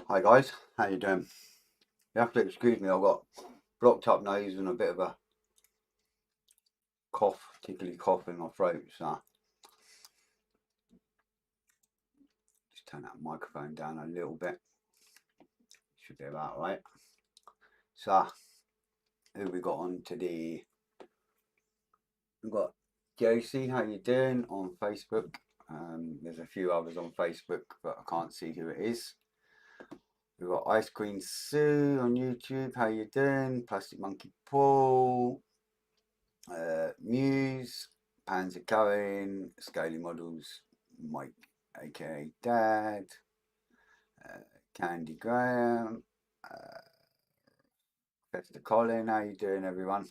Hi guys, how you doing? You have to excuse me, I've got blocked up nose and a bit of a cough, tickly cough in my throat, so just turn that microphone down a little bit. Should be about right. So, who we got on today? We've got Josie, how you doing, on Facebook. There's a few others on Facebook, but I can't see who it is. We've got Ice Queen Sue on YouTube, how you doing? Plastic Monkey Paul, Muse, Panzer Cohen, Scaly Models, Mike, aka Dad, Candy Graham, Fester Colin, how you doing everyone?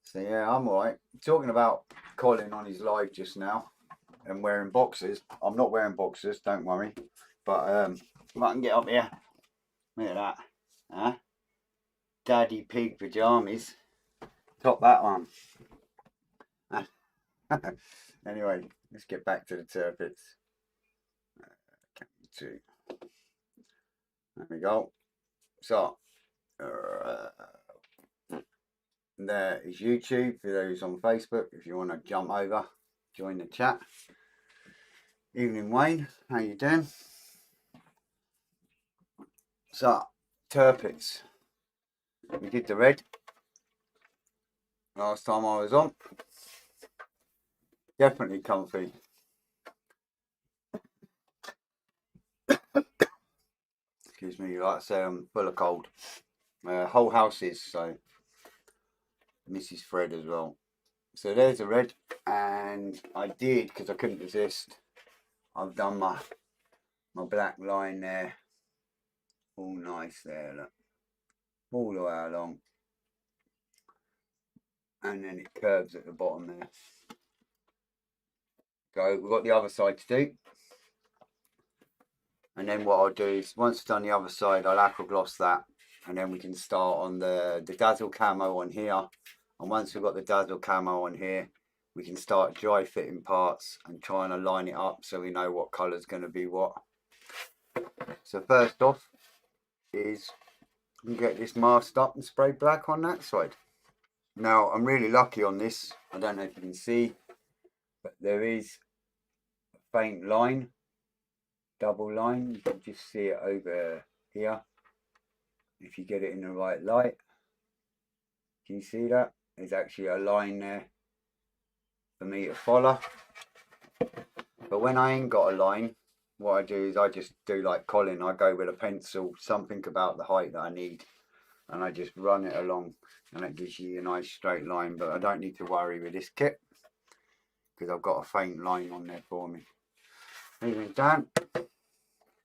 So yeah, I'm alright. Talking about Colin on his live just now and wearing boxers. I'm not wearing boxers, don't worry. But if I can get up here, look at that. Huh? Daddy Pig pajamas. Top that one. Anyway, let's get back to the Tirpitz. Two. There we go. So, there is YouTube for those on Facebook. If you want to jump over, join the chat. Evening, Wayne. How you doing? So, Tirpitz. We did the red last time I was on. Definitely comfy. Excuse me, like I say, I'm full of cold. Whole house is, so Mrs. Fred as well. So there's the red, and I did, because I couldn't resist, I've done my black line there. All nice there, look. All the way along. And then it curves at the bottom there. So we've got the other side to do. And then what I'll do is, once I've done the other side, I'll aqua gloss that. And then we can start on the dazzle camo on here. And once we've got the dazzle camo on here, we can start dry fitting parts and trying to line it up so we know what colour's going to be what. So first off is we can get this masked up and spray black on that side. Now I'm really lucky on this. I don't know if you can see, but there is a faint line, double line. You can just see it over here if you get it in the right light. Can you see that? There's actually a line there for me to follow. But when I ain't got a line, what I do is I just do like Colin. I go with a pencil, something about the height that I need, and I just run it along, and it gives you a nice straight line. But I don't need to worry with this kit because I've got a faint line on there for me. Evening, Dan.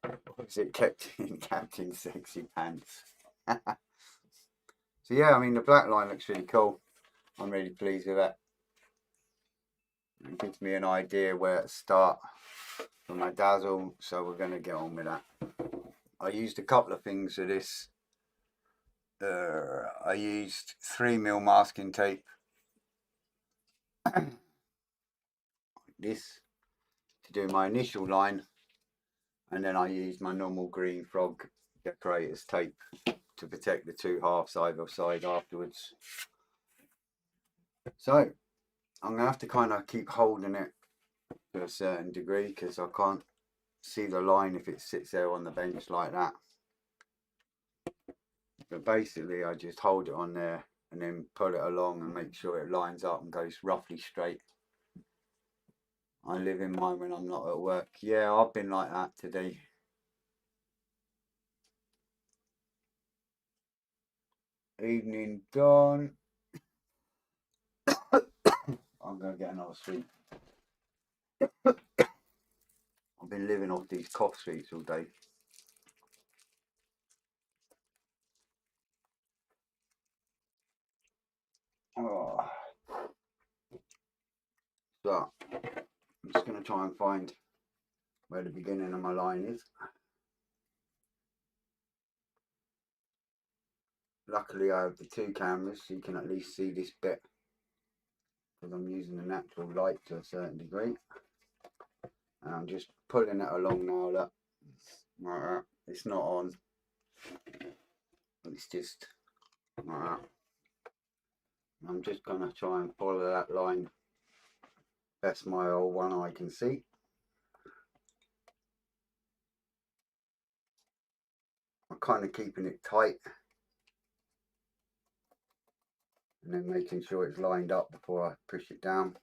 Or is it Captain Sexy Pants? So yeah, I mean the black line looks really cool. I'm really pleased with that. It gives me an idea where to start for my dazzle, so we're going to get on with that. I used a couple of things for this. I used 3mm masking tape like this to do my initial line, and then I used my normal green frog decorator's tape to protect the two halves either side afterwards. So I'm gonna have to kind of keep holding it to a certain degree because I can't see the line if it sits there on the bench like that. But basically I just hold it on there and then pull it along and make sure it lines up and goes roughly straight. I live in mine when I'm not at work. Yeah, I've been like that today. Evening, Dawn. I'm going to get another sweet. I've been living off these cough sweets all day. Oh. So, I'm just going to try and find where the beginning of my line is. Luckily I have the two cameras so you can at least see this bit because I'm using the natural light to a certain degree. And I'm just pulling it along now, look. Like that. it's not on. It's just like that. I'm just going to try and follow that line. That's my old one I can see. I'm kind of keeping it tight and then making sure it's lined up before I push it down.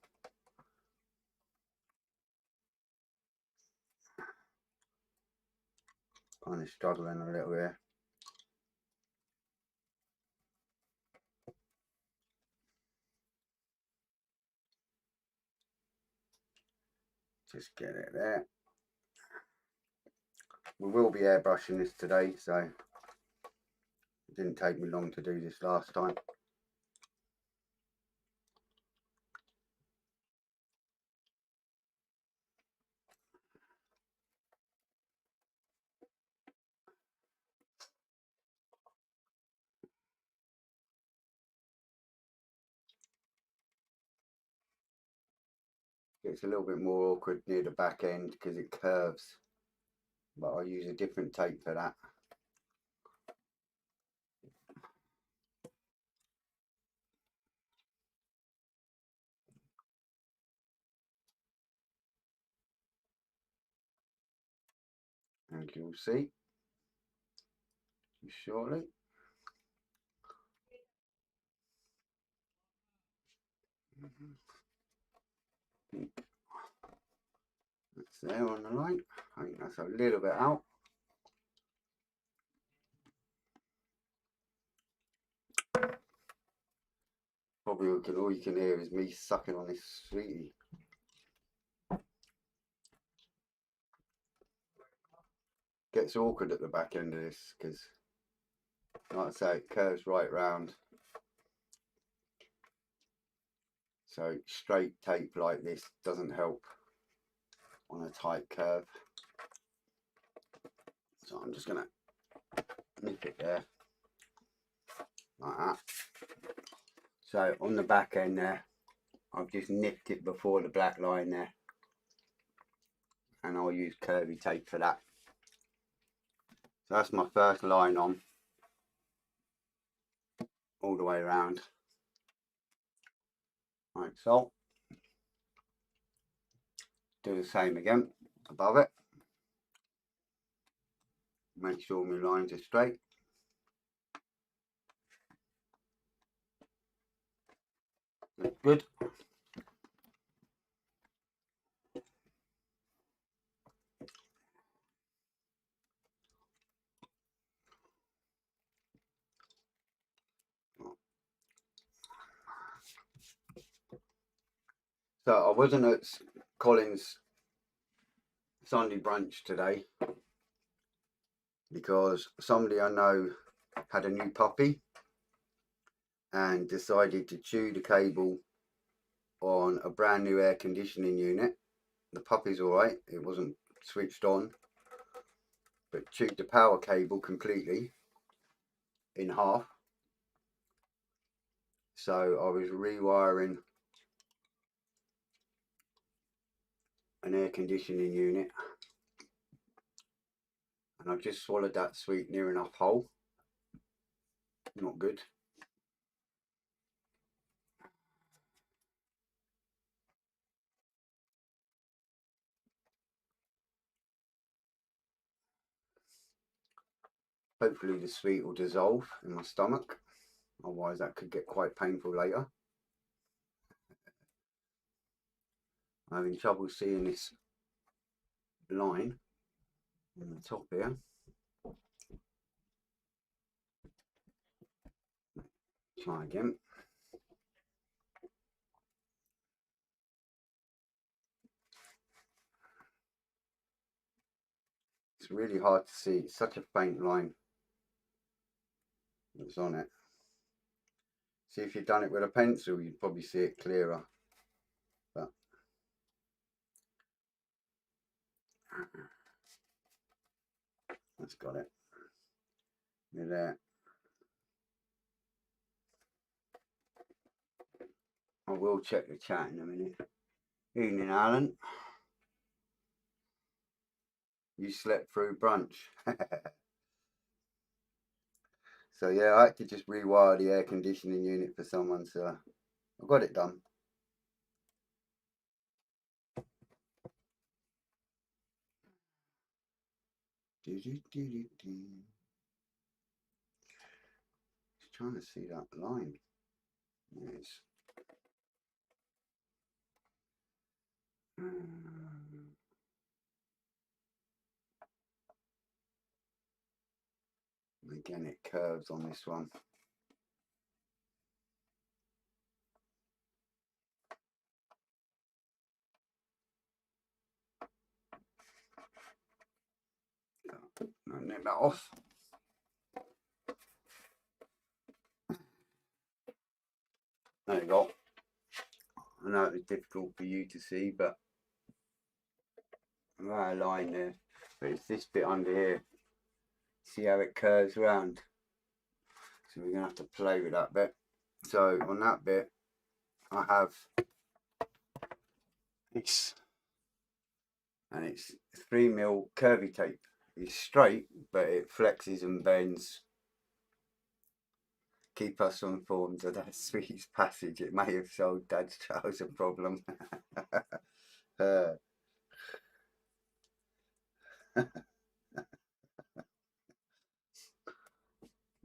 Kind of struggling a little here. Just get it there. We will be airbrushing this today, so it didn't take me long to do this last time. It's a little bit more awkward near the back end because it curves, but I'll use a different tape for that. And you'll see shortly. That's there on the line. I think that's a little bit out. Probably all you can hear is me sucking on this sweetie. Gets awkward at the back end of this because, like I say, it curves right round. So straight tape like this doesn't help on a tight curve. So I'm just going to nip it there like that. So on the back end there, I've just nipped it before the black line there, and I'll use curvy tape for that. So that's my first line on, all the way around. Right, so do the same again above it. Make sure my lines are straight. Look good. So I wasn't at Colin's Sunday brunch today because somebody I know had a new puppy and decided to chew the cable on a brand new air conditioning unit. The puppy's alright, it wasn't switched on, but chewed the power cable completely in half. So I was rewiring an air conditioning unit, and I've just swallowed that sweet near enough whole. Not good. Hopefully the sweet will dissolve in my stomach, otherwise that could get quite painful later. I'm having trouble seeing this line on the top here. Try again. It's really hard to see, it's such a faint line that's on it. See, if you'd done it with a pencil, you'd probably see it clearer. But that's got it. You're there. I will check the chat in a minute. Evening, Alan. You slept through brunch. So yeah, I had to just rewire the air conditioning unit for someone, so I got it done. Just trying to see that line. Yes. Again, it curves on this one. I'll nip that off. There you go. I know it was difficult for you to see, but right a line there. But it's this bit under here. See how it curves around? So we're going to have to play with that bit. So on that bit, I have this, and it's 3mm curvy tape. It's straight, but it flexes and bends. Keep us informed of that sweetest passage. It may have solved Dad's trouser problem.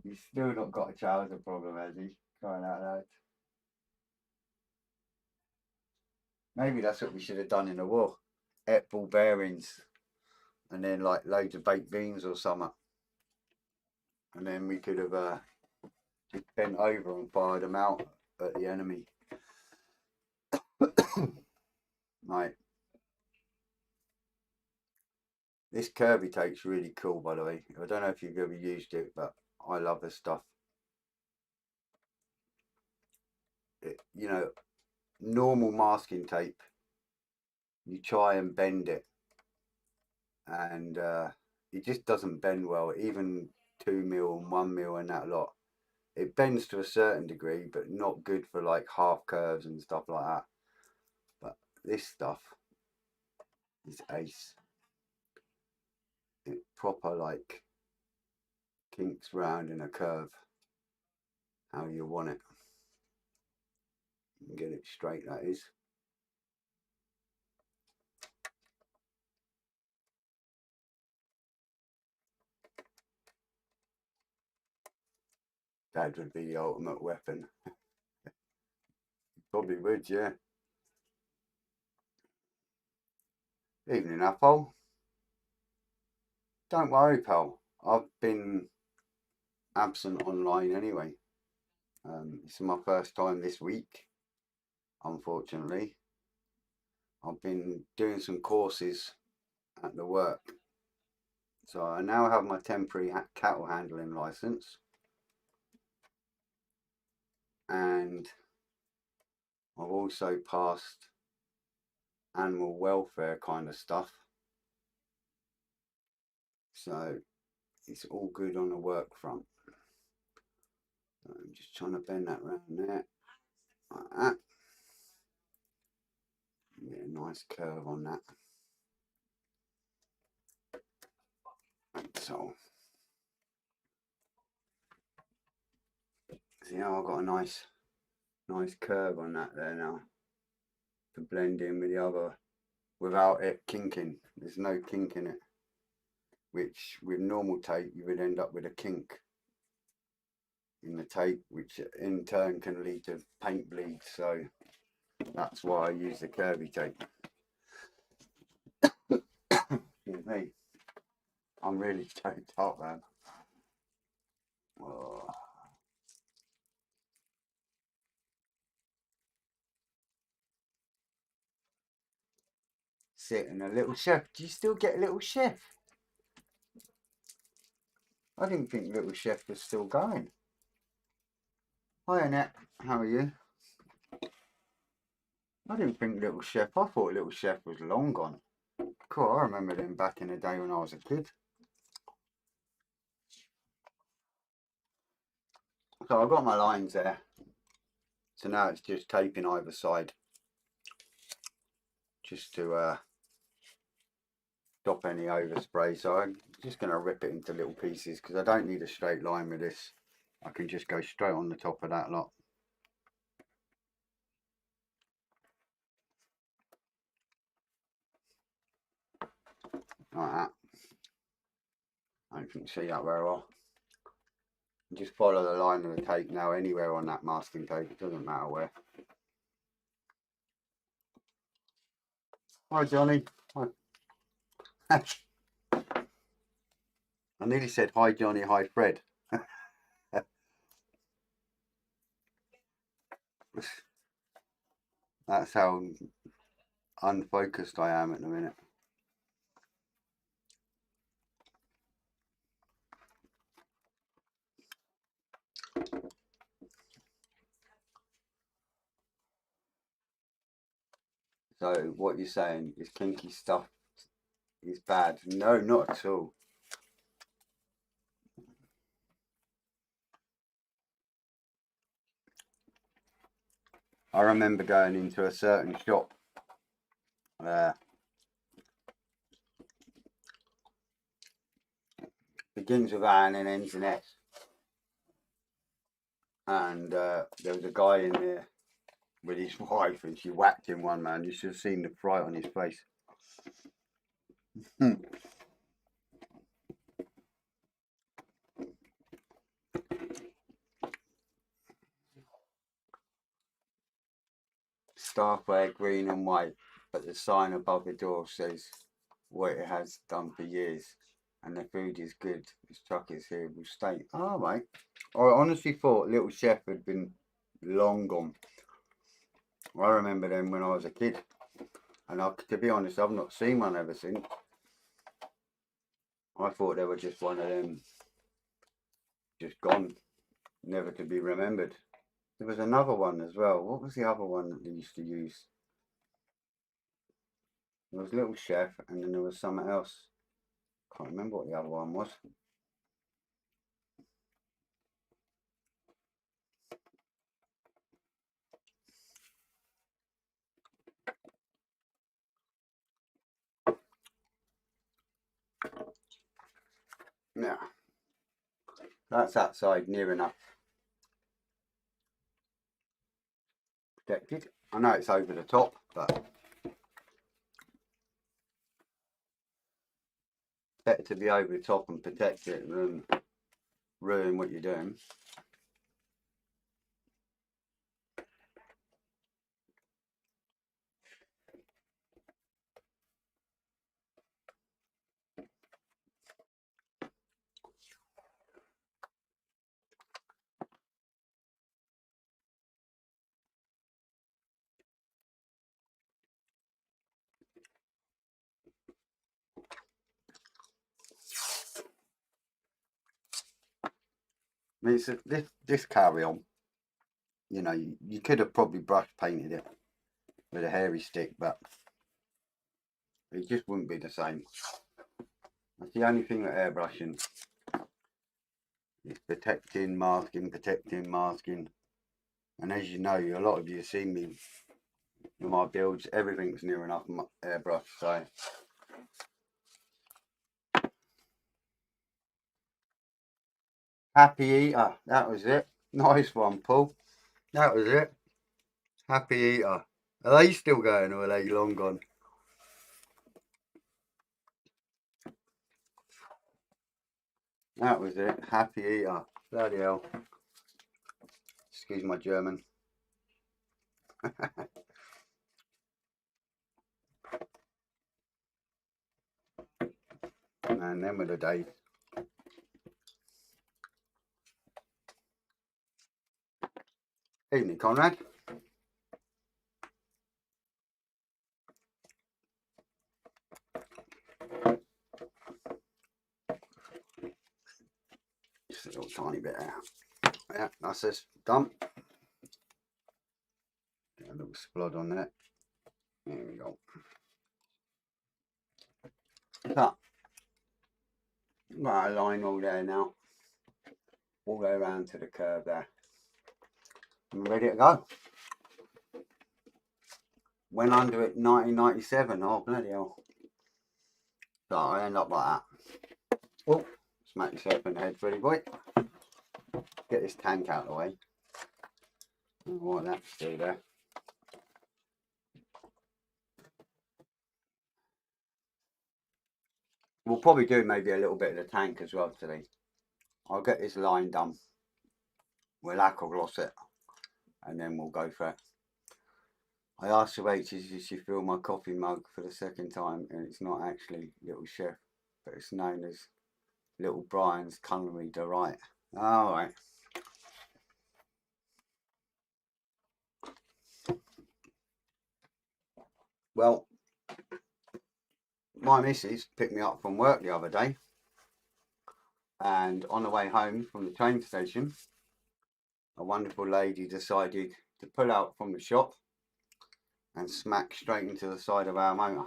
You've still not got a trouser problem, has he? Crying out loud. Maybe that's what we should have done in the war. Ate ball bearings and then like loads of baked beans or something. And then we could have just bent over and fired them out at the enemy. Right. This curvy tape's really cool, by the way. I don't know if you've ever used it, but I love this stuff. You know, normal masking tape, you try and bend it, and it just doesn't bend well. Even 2mm and 1mm and that lot, it bends to a certain degree, but not good for like half curves and stuff like that. But this stuff is ace. It proper like kinks round in a curve how you want it. You can get it straight, that is. Dad would be the ultimate weapon. Probably would, yeah. Evening, Apple. Don't worry, pal. I've been absent online anyway. It's my first time this week, unfortunately. I've been doing some courses at the work. So I now have my temporary cattle handling license. And I've also passed animal welfare kind of stuff. So it's all good on the work front. So I'm just trying to bend that round there. Like that. Get a nice curve on that. So see how I've got a nice curve on that there now to blend in with the other without it kinking. There's no kink in it, which with normal tape you would end up with a kink in the tape, which in turn can lead to paint bleed. So that's why I use the curvy tape. Excuse me, I'm really choked up, man. Oh. Sitting a little chef. Do you still get Little Chef? I didn't think Little Chef was still going. Hi Annette, how are you? I didn't think Little Chef, I thought Little Chef was long gone. Cool, I remember them back in the day when I was a kid. So I've got my lines there. So now it's just taping either side. Just to stop any overspray. So I'm just going to rip it into little pieces because I don't need a straight line with this. I can just go straight on the top of that lot. Like that. I don't think you can see that very well. Just follow the line of the tape now, anywhere on that masking tape, it doesn't matter where. Hi Johnny. Hi. I nearly said hi Johnny, hi Fred. That's how unfocused I am at the minute. So what you're saying is kinky stuff is bad? No, not at all. I remember going into a certain shop begins with A and then ends in S, and there was a guy in there with his wife and she whacked him one, man. You should have seen the fright on his face. Starfware green and white, but the sign above the door says what it has done for years, and the food is good. This truck is here, will stay. Oh mate, I honestly thought Little Chef had been long gone. I remember them when I was a kid, and to be honest, I've not seen one ever since. I thought they were just one of them, just gone, never to be remembered. There was another one as well. What was the other one that they used to use? There was Little Chef, and then there was something else. Can't remember what the other one was. Yeah, that's outside near enough protected. I know it's over the top, but better to be over the top and protect it than ruin what you're doing. I mean, this carry on, you know, you could have probably brush painted it with a hairy stick, but it just wouldn't be the same. That's the only thing with airbrushing. It's protecting, masking. And as you know, a lot of you have seen me with my builds, everything's near enough airbrush, so. Happy Eater, that was it. Nice one, Paul. That was it. Happy Eater. Are they still going or are they long gone? That was it. Happy Eater. Bloody hell. Excuse my German. Man, them were the days. Evening, Conrad. Just a little tiny bit out. Yeah, that's this. Done. Get a little splod on there. There we go. Cut. Got a line all there now. All the way around to the curve there. I'm ready to go. Went under it 1997. Oh, bloody hell. So I end up like that. Oh, smack yourself in the head, pretty boy. Get this tank out of the way. Oh, that's still there. We'll probably do maybe a little bit of the tank as well today. I'll get this line done. We'll aqua gloss it and then we'll go for it. I asked the waitress if she filled my coffee mug for the second time, and it's not actually Little Chef, but it's known as Little Brian's Culinary Delight. Alright. Well, my missus picked me up from work the other day, and on the way home from the train station, a wonderful lady decided to pull out from the shop and smack straight into the side of our motor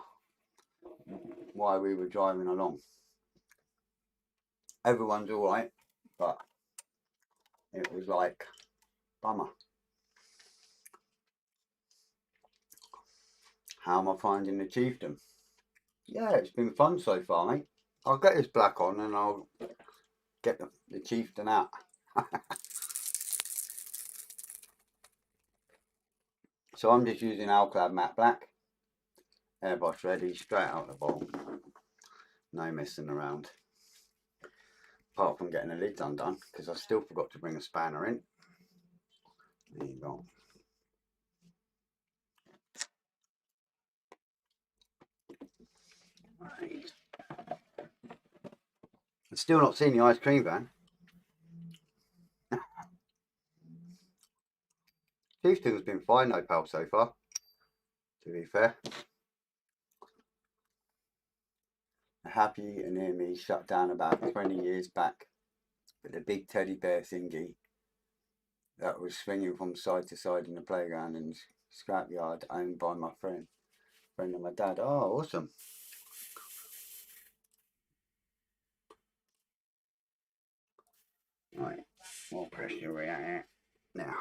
while we were driving along. Everyone's alright, but it was like, bummer. How am I finding the Chieftain? Yeah, it's been fun so far, mate. I'll get this black on and I'll get the Chieftain out. So I'm just using Alclad matte black, airbrush ready, straight out the bottle. No messing around. Apart from getting the lids undone, because I still forgot to bring a spanner in. There you go. Right. I've still not seen the ice cream van. Chieftain's been fine though, pal, so far, to be fair. Happy and near me shut down about 20 years back with a big teddy bear thingy that was swinging from side to side in the playground in scrapyard, owned by my friend of my dad. Oh, awesome. Right, more pressure right here. Now,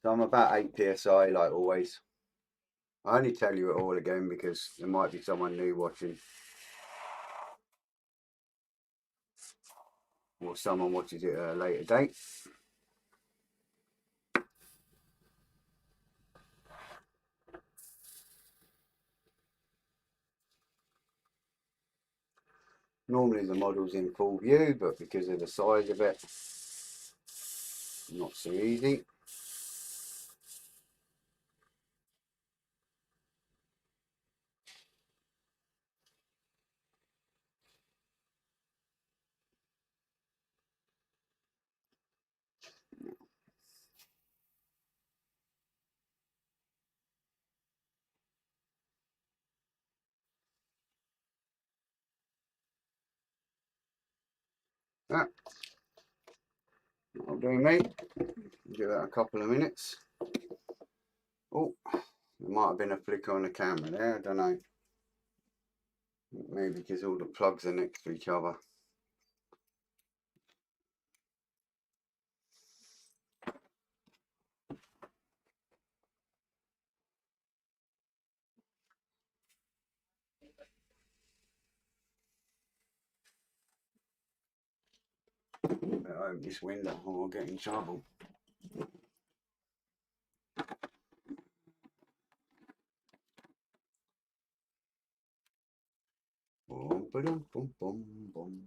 so I'm about 8 psi like always. I only tell you it all again because there might be someone new watching, or someone watches it at a later date. Normally the model's in full view, but because of the size of it, not so easy. Yeah, that'll do, mate. Give that a couple of minutes. Oh, there might have been a flicker on the camera there, I don't know. Maybe because all the plugs are next to each other. Better open this window or I'll get in trouble. Boom, boom, boom, boom, boom.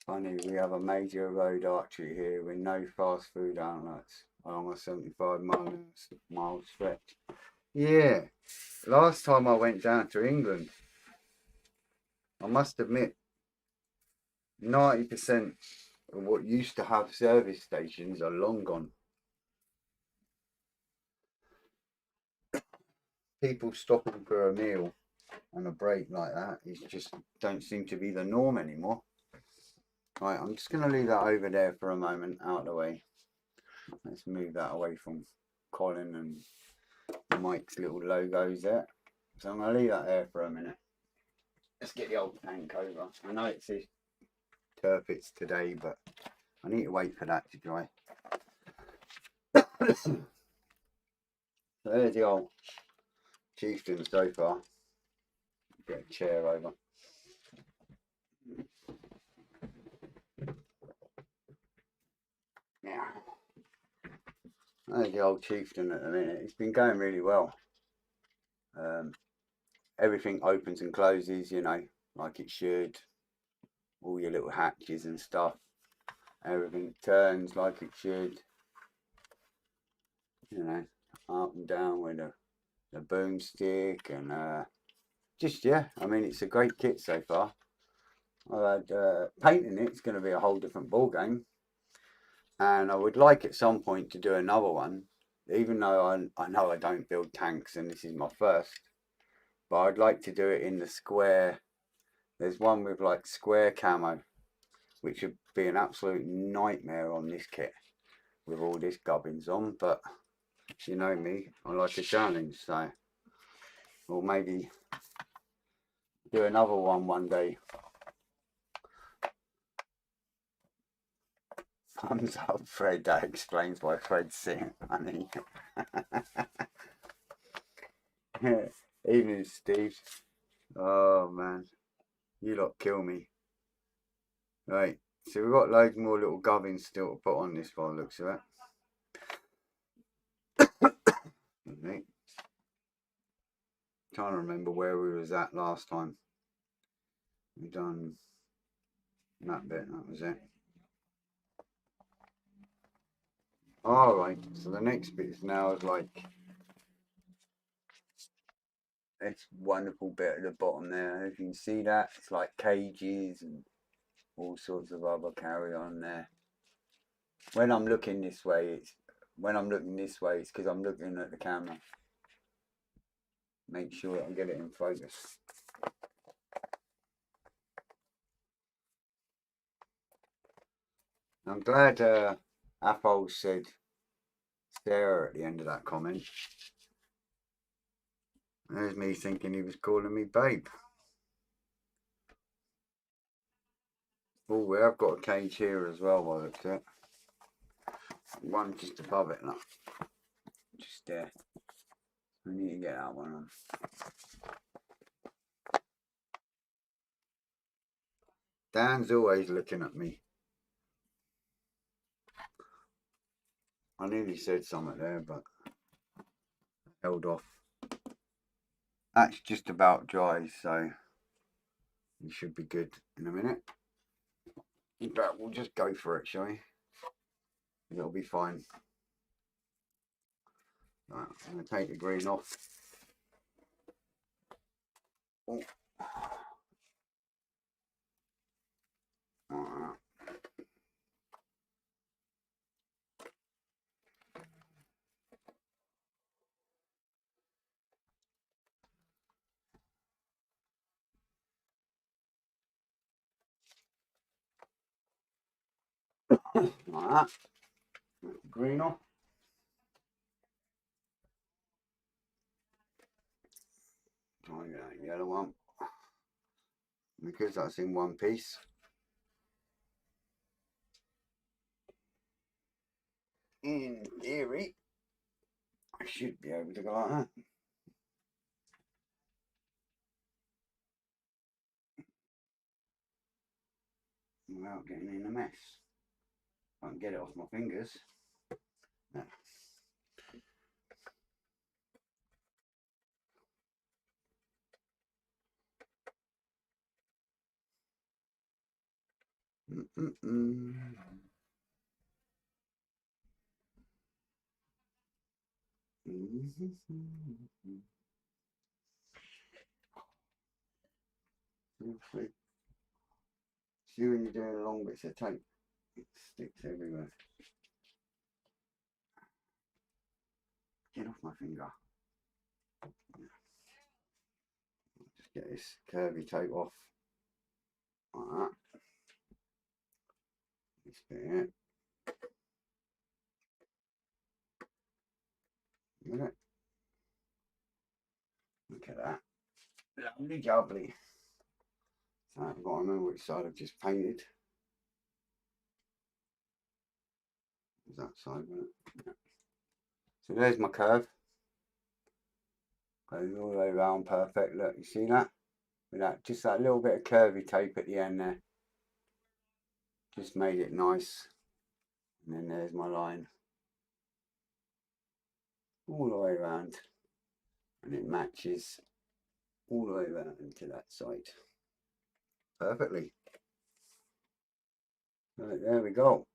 Funny, we have a major road artery here with no fast food outlets along a 75-mile stretch. Yeah, last time I went down to England, I must admit, 90% of what used to have service stations are long gone. People stopping for a meal and a break like that is just don't seem to be the norm anymore. Right, I'm just going to leave that over there for a moment, out of the way. Let's move that away from Colin and Mike's little logos there. So I'm going to leave that there for a minute. Let's get the old tank over. I know it says Tirpitz today, but I need to wait for that to dry. So there's the old Chieftain so far. Get a chair over. Yeah. There's the old Chieftain at the minute. It's been going really well. Everything opens and closes, you know, like it should. All your little hatches and stuff. Everything turns like it should. You know, up and down with the boomstick and just, yeah, I mean, it's a great kit so far. I've had painting it's going to be a whole different ball game, and I would like at some point to do another one, even though I know I don't build tanks and this is my first, but I'd like to do it in the square. There's one with like square camo, which would be an absolute nightmare on this kit with all this gubbins on, but you know me, I like a challenge, so or maybe do another one day. Thumbs up, Fred. That explains why Fred's sitting, honey. Evening, Steve. Oh man, you lot kill me. Right, so we've got loads more little gubbins still to put on this by the looks of it. Right. Trying to remember where we was at last time. We done that bit. That was it. All right. So the next bit is now is like this wonderful bit at the bottom there. If you can see that, it's like cages and all sorts of other carry on there. When I'm looking this way, it's because I'm looking at the camera. Make sure I get it in focus. I'm glad Apple said Sarah at the end of that comment. There's me thinking he was calling me babe. Oh, I've got a cage here as well while it's it. One just above it, look. Just there. I need to get that one on. Dan's always looking at me. I nearly said something there, but held off. That's just about dry, so you should be good in a minute. But we'll just go for it, shall we? It'll be fine. Right, I'm going to take the green off. Oh. Alright. Like that. Green off. Try and get that yellow one. Because that's in one piece. In theory, I should be able to go like that. Without getting in a mess. I can get it off my fingers. No. See when you're doing long bits of tape, it sticks everywhere. Get off my finger. Just get this curvy tape off. Like that. This bit here. Look at that. Lovely jubbly. So I've got to remember which side I've just painted. Is that side, isn't it? Yeah. So there's my curve. Goes all the way around perfect. Look, you see that? With that, just that little bit of curvy tape at the end there. Just made it nice. And then there's my line. All the way around. And it matches all the way around into that side. Perfectly. Right, there we go.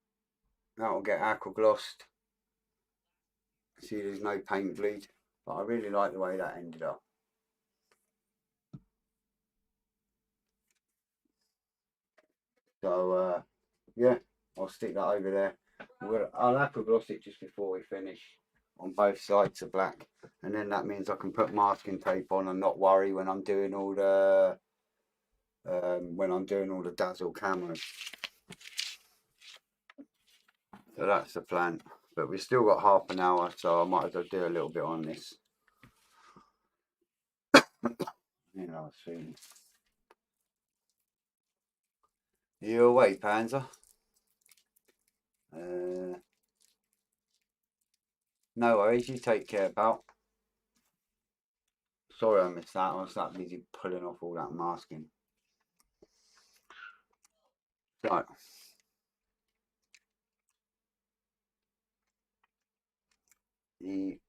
That'll get aqua glossed. See, there's no paint bleed. But I really like the way that ended up. So, yeah, I'll stick that over there. I'll aqua gloss it just before we finish on both sides of black. And then that means I can put masking tape on and not worry when I'm doing all the dazzle camos. So that's the plan. But we've still got half an hour, so I might as well do a little bit on this. You know, soon. You away, Panzer? No worries, you take care, pal. Sorry I missed that. I was that busy pulling off all that masking. So,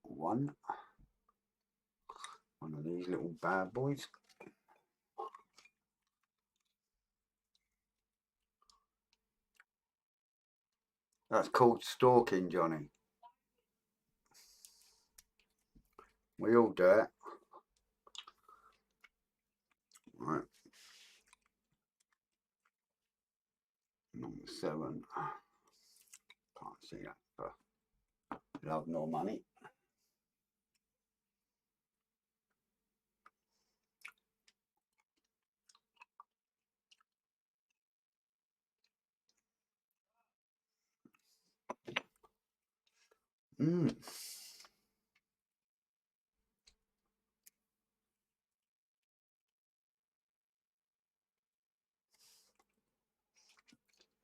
one of these little bad boys. That's called stalking, Johnny. We all do it. Right. Number 7. Can't see that for love nor money.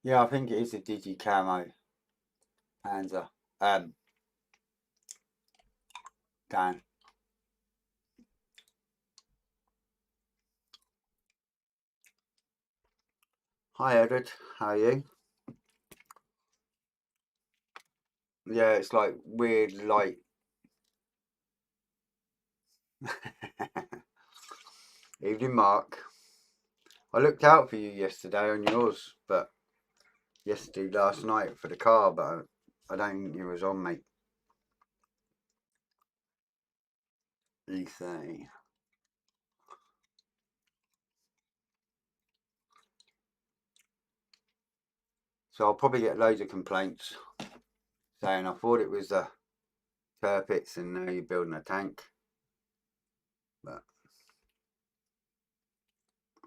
Yeah, I think it is a Digi Camo Panzer. Dan. Hi Edward, how are you? Yeah, it's like weird light. Evening, Mark. I looked out for you yesterday on yours, but last night for the car, but I don't think you was on, mate. E30. So I'll probably get loads of complaints saying I thought it was the Tirpitz and now you're building a tank. But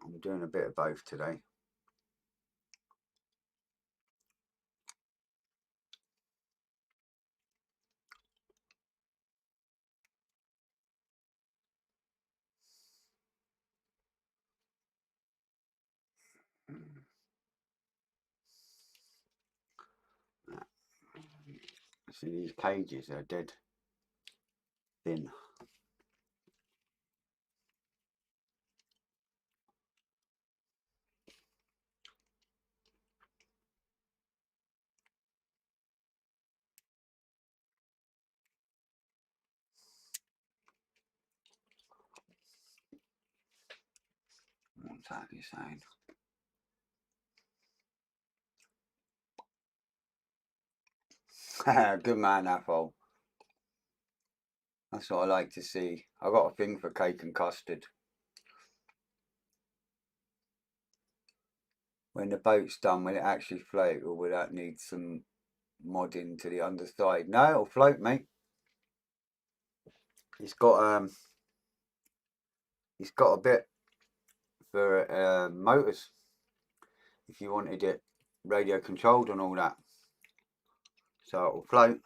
I'm doing a bit of both today. See, these cages are dead thin. What's that you saying? Good man, Apple. That's what I like to see. I got a thing for cake and custard. When the boat's done, will it actually float, or will that need some modding to the underside? No, it'll float, mate. It's got a bit for motors. If you wanted it radio controlled and all that, so it will float.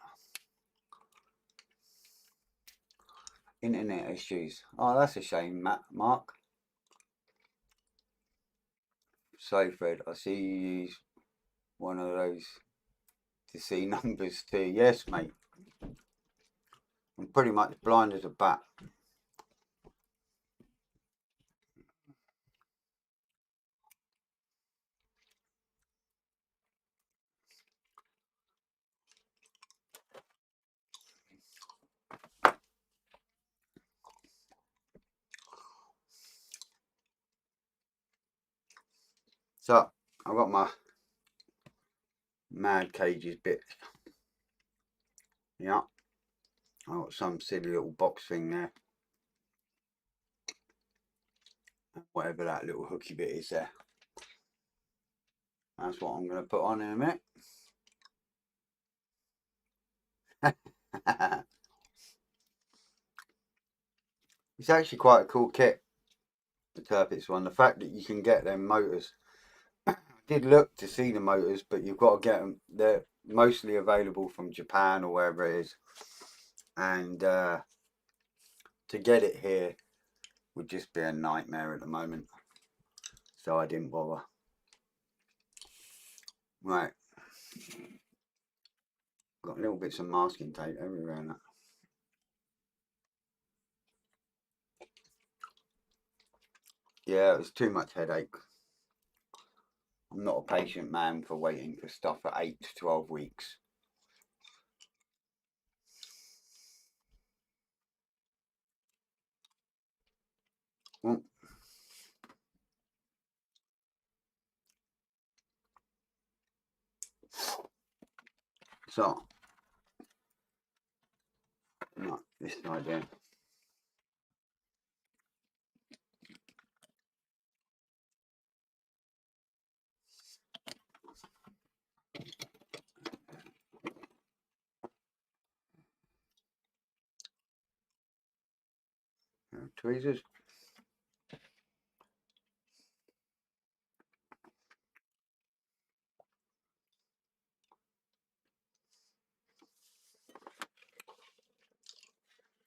Internet issues. Oh, that's a shame, Mark. So Fred, I see you use one of those to see numbers too. Yes, mate. I'm pretty much blind as a bat. So I've got my mad cages bit. Yeah, I've got some silly little box thing there. Whatever that little hooky bit is there. That's what I'm going to put on in a minute. It's actually quite a cool kit, the Tirpitz one. The fact that you can get them motors. I did look to see the motors, but you've got to get them. They're mostly available from Japan or wherever it is. And to get it here would just be a nightmare at the moment. So I didn't bother. Right. Got little bits of masking tape everywhere in that. Yeah, it was too much headache. I'm not a patient man for waiting for stuff for 8 to 12 weeks. Oh. So, no, this side there. Tweezers.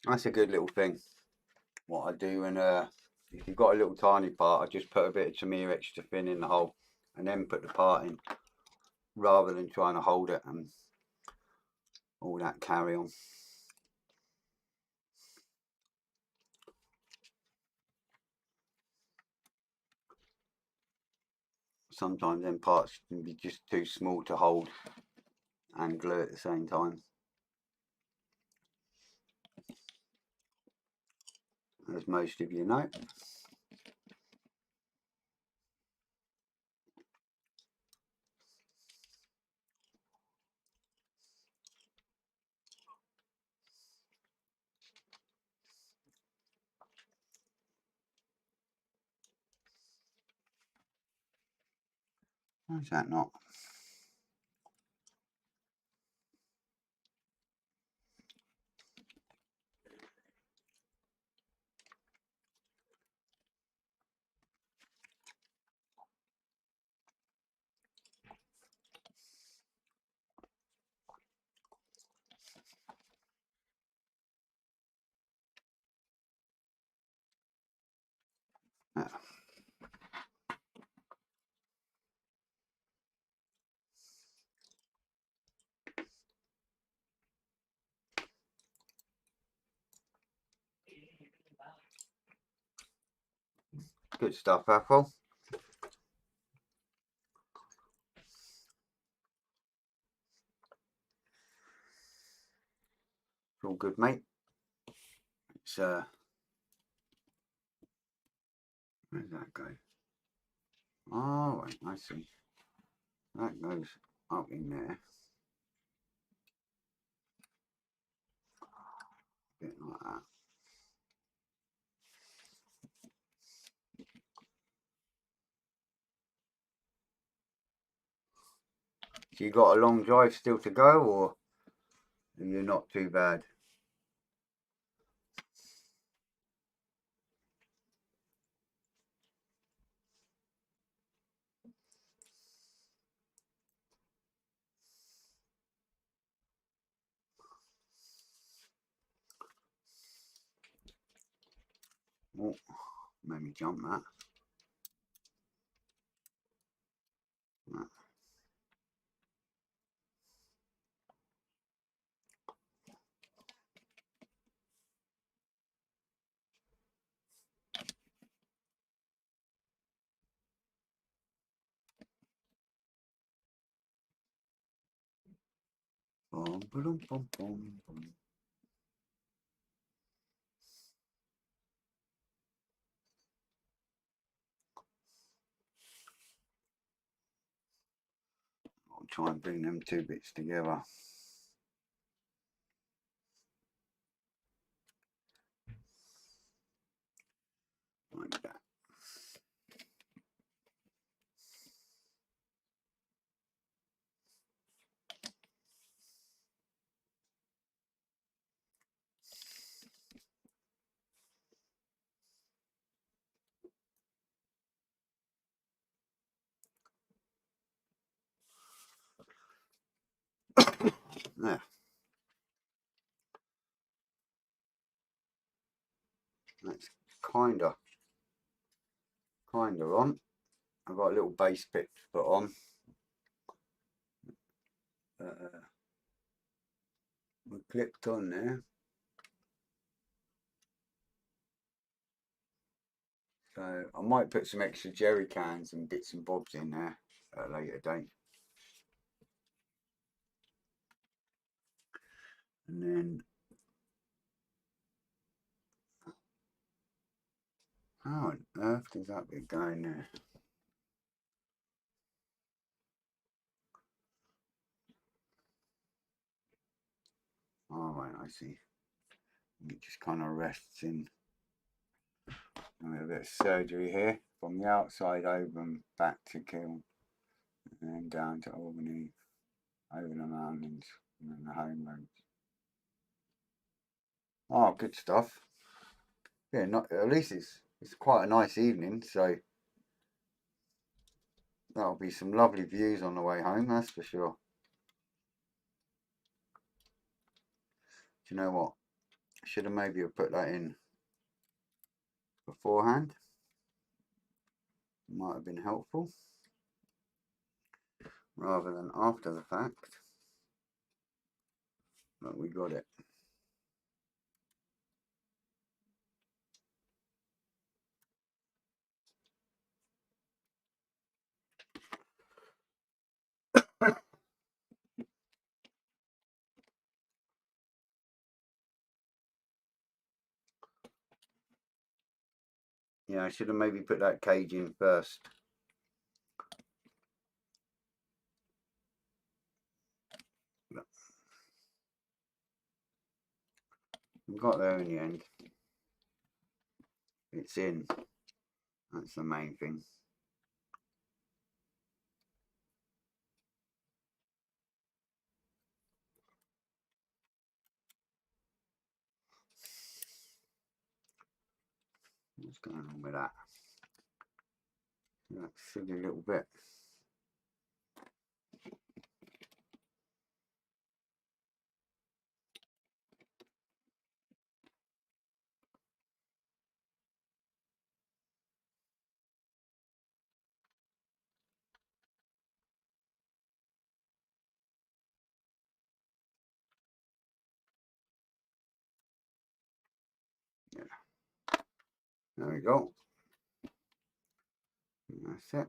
That's a good little thing. What I do, and if you've got a little tiny part, I just put a bit of Tamiya extra thin in the hole and then put the part in, rather than trying to hold it and all that carry on. Sometimes them parts can be just too small to hold and glue at the same time, as most of you know. How's that not? Yeah. Good stuff, Apple. It's all good, mate. It's where's that go? Oh, right, I see. That goes up in there. A bit like that. So you got a long drive still to go, or are you not too bad? Oh, made me jump that. Right. Boom, boom, boom, boom, boom. I'll try and bring them two bits together. Like that. There. That's kinda on. I've got a little base bit to put on. We're clipped on there. So I might put some extra jerry cans and bits and bobs in there at a later date. And then, how on earth does that bit go in there? Oh, right, I see. It just kind of rests in. A bit of surgery here from the outside over and back to Kiln, and then down to Albany, over the mountains, and then the home roads. Oh, good stuff. Yeah, not at least it's quite a nice evening, so that'll be some lovely views on the way home, that's for sure. Do you know what? I should have maybe put that in beforehand. Might have been helpful, rather than after the fact. But we got it. Yeah, I should have maybe put that cage in first. We got there in the end. It's in. That's the main thing. What's going on with that? That silly little bit. Yeah. There we go. And that's it.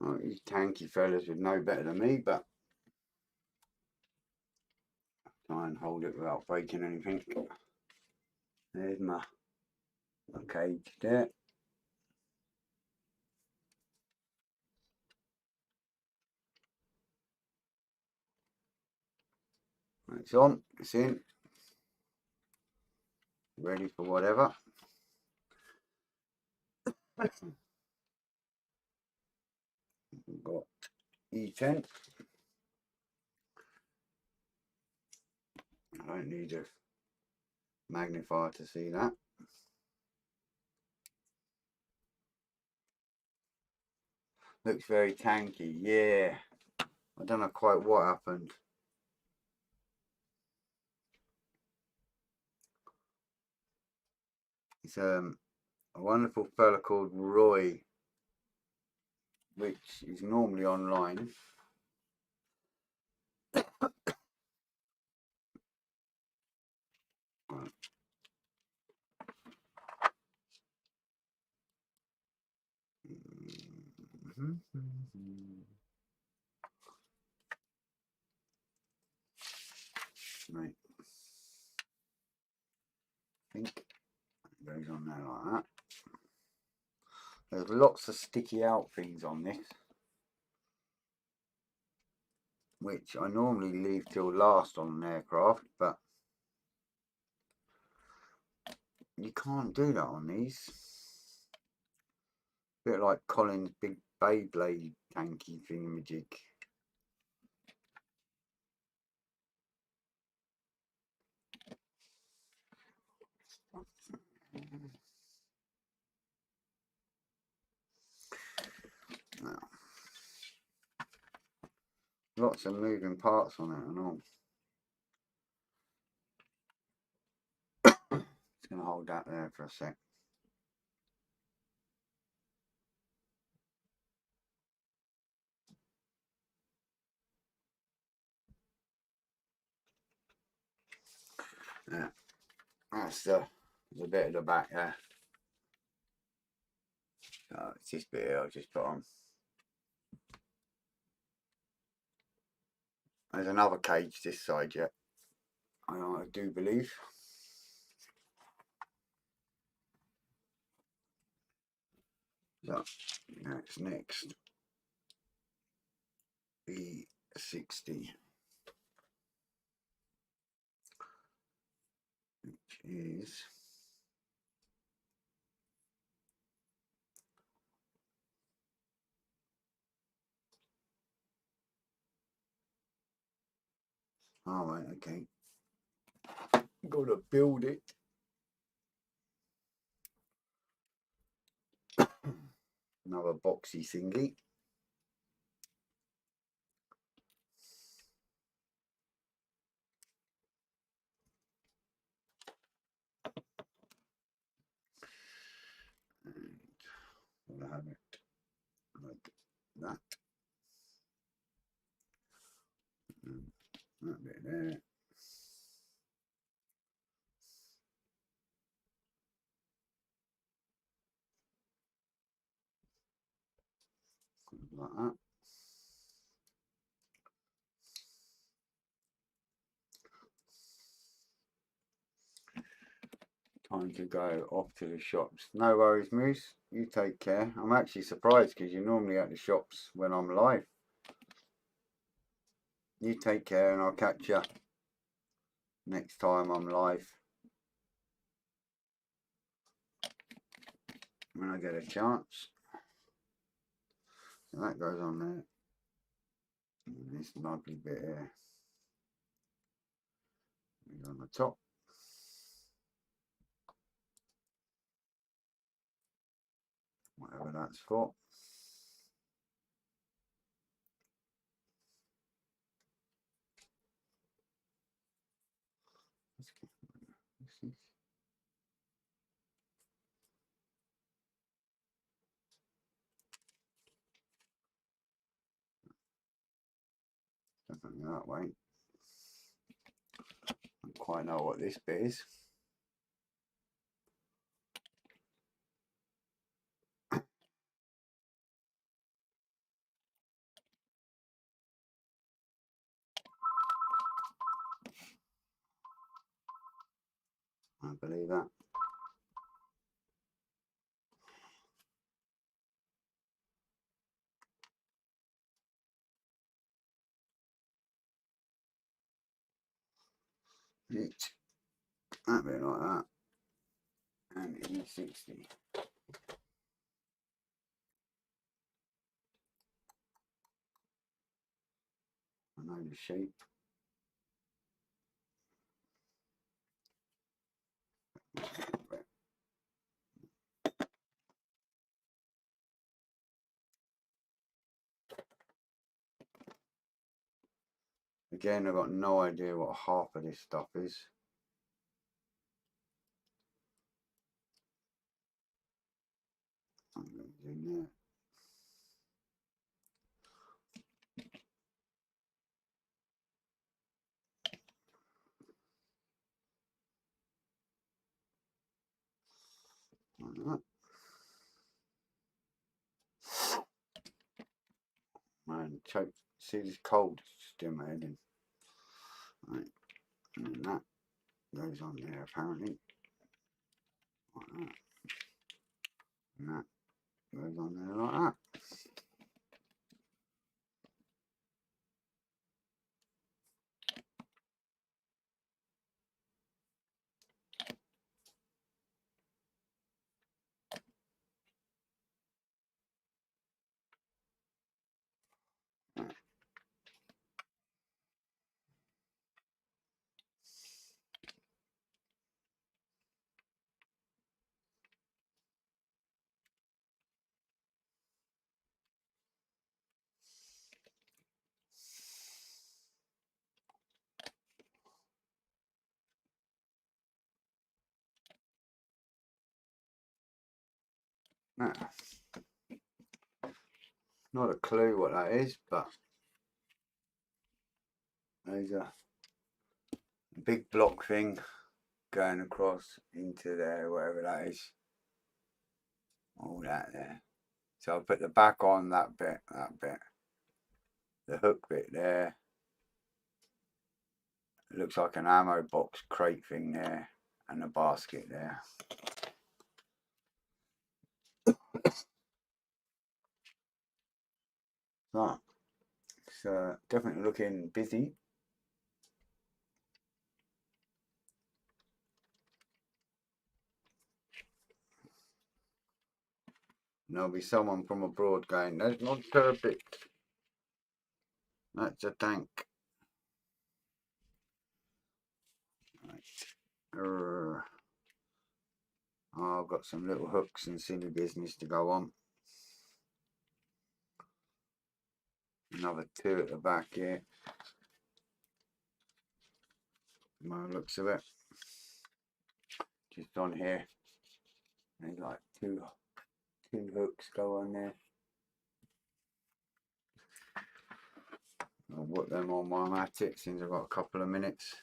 Oh, these tanky fellas would know better than me, but try and hold it without breaking anything. There's my cage there. It's on, it's in. Ready for whatever. We've got E10. I don't need a magnifier to see that. Looks very tanky, yeah. I don't know quite what happened. It's a wonderful fella called Roy, which is normally online. Right. Goes on there like that. There's lots of sticky out things on this, which I normally leave till last on an aircraft, but you can't do that on these. A bit like Colin's big Beyblade tanky thingamajig. Now, lots of moving parts on it and all. Just going to hold that there for a sec. Yeah, that's the bit of the back there. So it's this bit here I'll just put on. There's another cage this side yet, I do believe. So that's next. B60, which is alright, okay. Gotta build it. Another boxy thingy. And we'll have it like that. And that bit there. Like that. Time to go off to the shops. No worries, Moose. You take care. I'm actually surprised because you're normally at the shops when I'm live. You take care and I'll catch you next time I'm live. When I get a chance. So that goes on there. And this lovely bit here is on the top. Whatever that's for. Definitely that way. I don't quite know what this bit is. I believe that. It. That bit like that. And E60. I know the shape. Again, I've got no idea what half of this stuff is. I'm going to do there. Like that. Man, choke. See, this cold. It's just in my head in. Right. And then that goes on there apparently. goes on there like that. Now, not a clue what that is, but there's a big block thing going across into there, wherever that is. All that there. So I'll put the back on that bit, the hook bit there. It looks like an ammo box crate thing there, and a basket there. Right, so definitely looking busy. And there'll be someone from abroad going, "That's not Tirpitz. That's a tank." Right. Oh, I've got some little hooks and silly business to go on. Another two at the back here. By the looks of it. Just on here. There's like two hooks go on there. I'll put them on while I'm at it, since I've got a couple of minutes.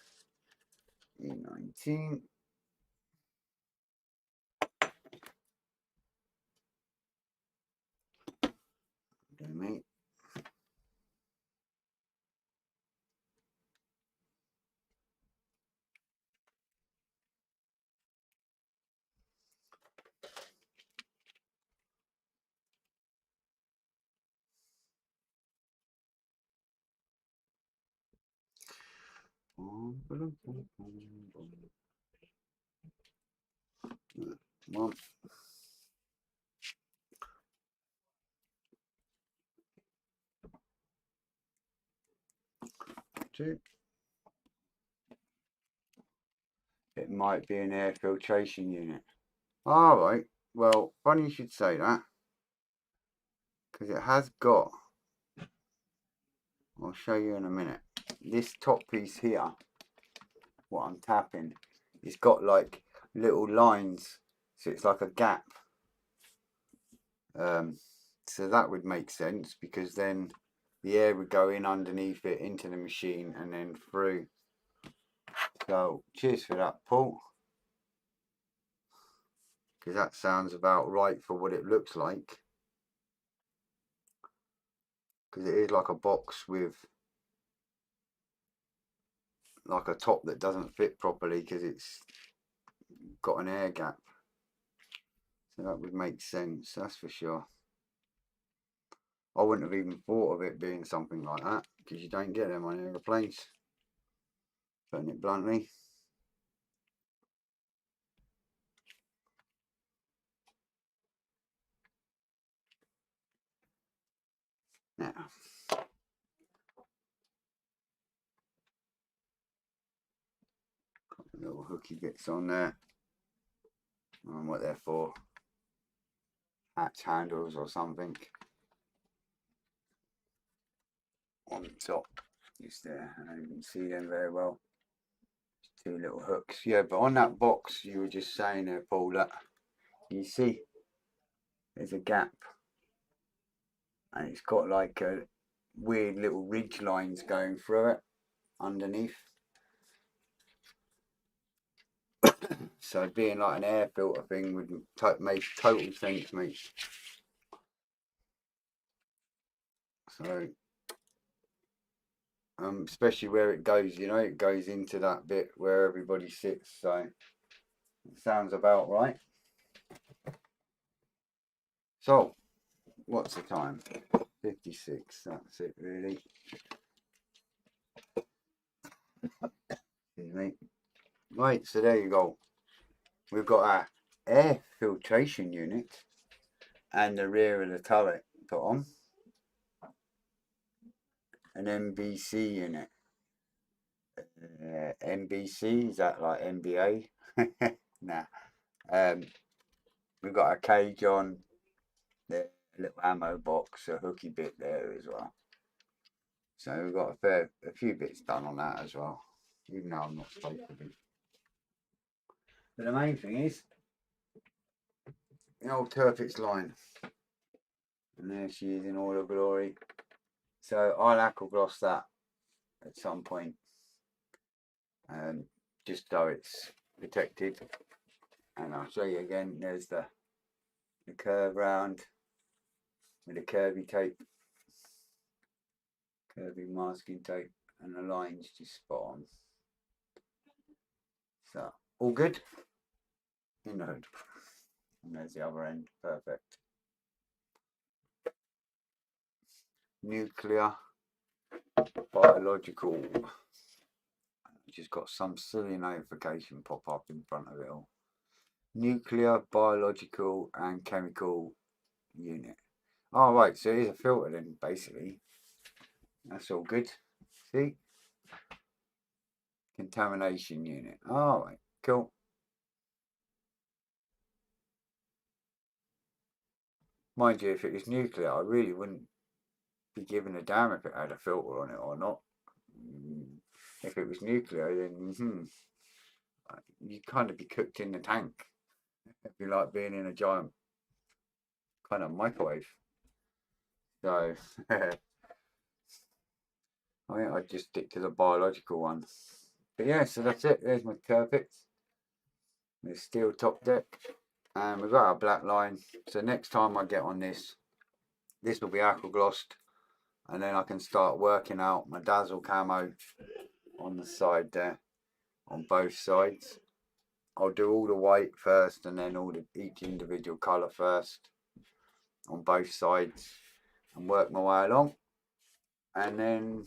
E19. Okay, mate. One. Two. It might be an air filtration unit. Alright, well, funny you should say that, because it has got, I'll show you in a minute, this top piece here, what I'm tapping, it's got like little lines, so it's like a gap. So that would make sense, because then the air would go in underneath it into the machine and then through. So cheers for that, Paul, because that sounds about right for what it looks like, because it is like a box with like a top that doesn't fit properly because it's got an air gap. So that would make sense, that's for sure. I wouldn't have even thought of it being something like that, because you don't get them on aeroplanes, putting it bluntly. Now, little hooky bits on there, and what they're for, hatch handles or something on the top, just there. I don't even see them very well. Two little hooks, yeah. But on that box you were just saying there, Paul, that you see there's a gap, and it's got like a weird little ridge lines going through it underneath. So being like an air filter thing would make total sense, mate. So especially where it goes, you know, it goes into that bit where everybody sits, so it sounds about right. So what's the time? 56, that's it really. Excuse me. Right, so there you go. We've got our air filtration unit and the rear of the turret put on. An MBC unit. MBC, is that like NBA? Nah. We've got a cage on, the little ammo box, a hooky bit there as well. So we've got a few bits done on that as well, even though I'm not supposed to be. But the main thing is the old Tirpitz line. And there she is in all her glory. So I'll aqua gloss that at some point. Just so it's protected. And I'll show you again, there's the curve round with the curvy tape. Curvy masking tape, and the lines just spot on. So all good in the hood. And there's the other end, perfect. Nuclear biological. Just got some silly notification pop up in front of it all. Nuclear, biological and chemical unit. Oh right, so it is a filter then, basically. That's all good. See? Contamination unit. Alright, cool. Mind you, if it was nuclear, I really wouldn't be giving a damn if it had a filter on it or not. If it was nuclear, then you'd kind of be cooked in the tank. It'd be like being in a giant kind of microwave. So I think I'd just stick to the biological one. But yeah, so that's it. There's my Tirpitz. The steel top deck. And we've got our black line. So next time I get on this will be aqua glossed. And then I can start working out my dazzle camo on the side there. On both sides. I'll do all the white first and then each individual colour first. On both sides. And work my way along. And then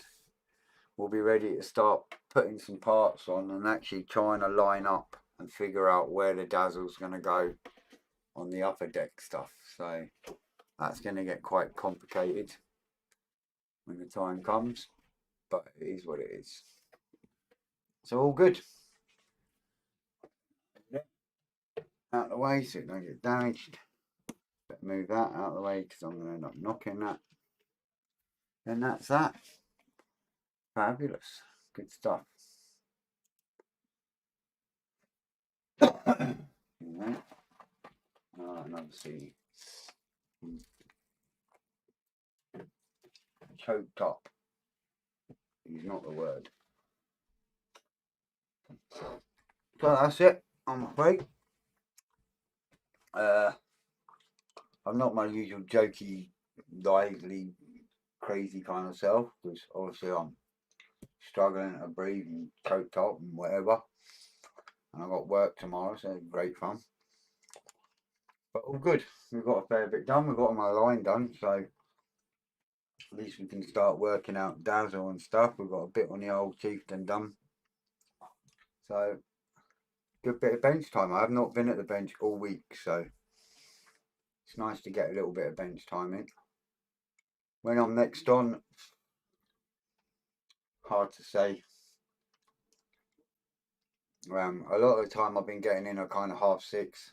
we'll be ready to start putting some parts on and actually trying to line up and figure out where the dazzle's going to go on the upper deck stuff. So that's going to get quite complicated when the time comes, but it is what it is. So all good. Out of the way so it don't get damaged. Better move that out of the way because I'm going to end up knocking that. And that's that. Fabulous. Good stuff. Another C. Choked up is not the word. So that's it, I'm afraid. I'm not my usual jokey, lively, crazy kind of self because obviously I'm struggling to breathe and choked up and whatever. And I've got work tomorrow, so great fun. But all good. We've got a fair bit done. We've got my line done, so at least we can start working out dazzle and stuff. We've got a bit on the old Chieftain done. So good bit of bench time. I have not been at the bench all week, so it's nice to get a little bit of bench time in. When I'm next on, hard to say. A lot of the time I've been getting in at kind of 6:30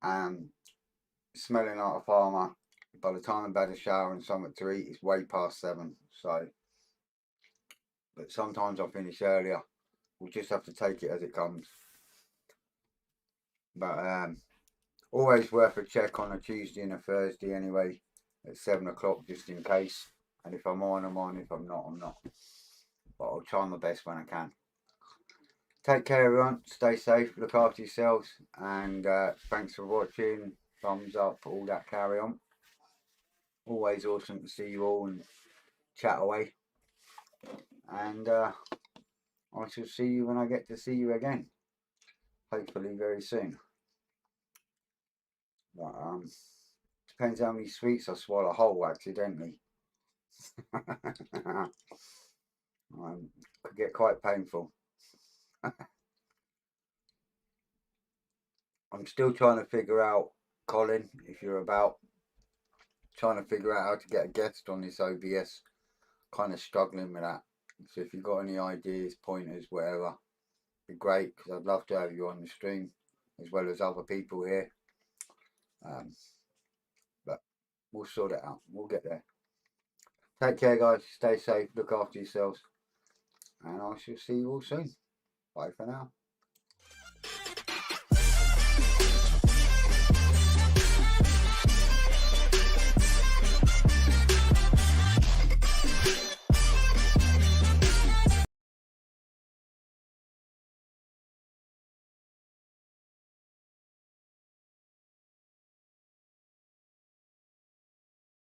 and smelling like a farmer. By the time I've had a shower and something to eat, it's way past 7. So, but sometimes I finish earlier. We'll just have to take it as it comes. But always worth a check on a Tuesday and a Thursday anyway at 7 o'clock just in case. And if I'm on, I'm on. If I'm not, I'm not. But I'll try my best when I can. Take care everyone, stay safe, look after yourselves, and thanks for watching. Thumbs up, all that carry on. Always awesome to see you all and chat away. And I shall see you when I get to see you again. Hopefully very soon. But, Depends how many sweets I swallow whole accidentally. Could get quite painful. I'm still trying to figure out, Colin, if you're about, trying to figure out how to get a guest on this OBS. Kind of struggling with that. So if you've got any ideas, pointers, whatever, be great, because I'd love to have you on the stream as well as other people here. But we'll sort it out. We'll get there. Take care, guys. Stay safe. Look after yourselves. And I shall see you all soon. Bye for now.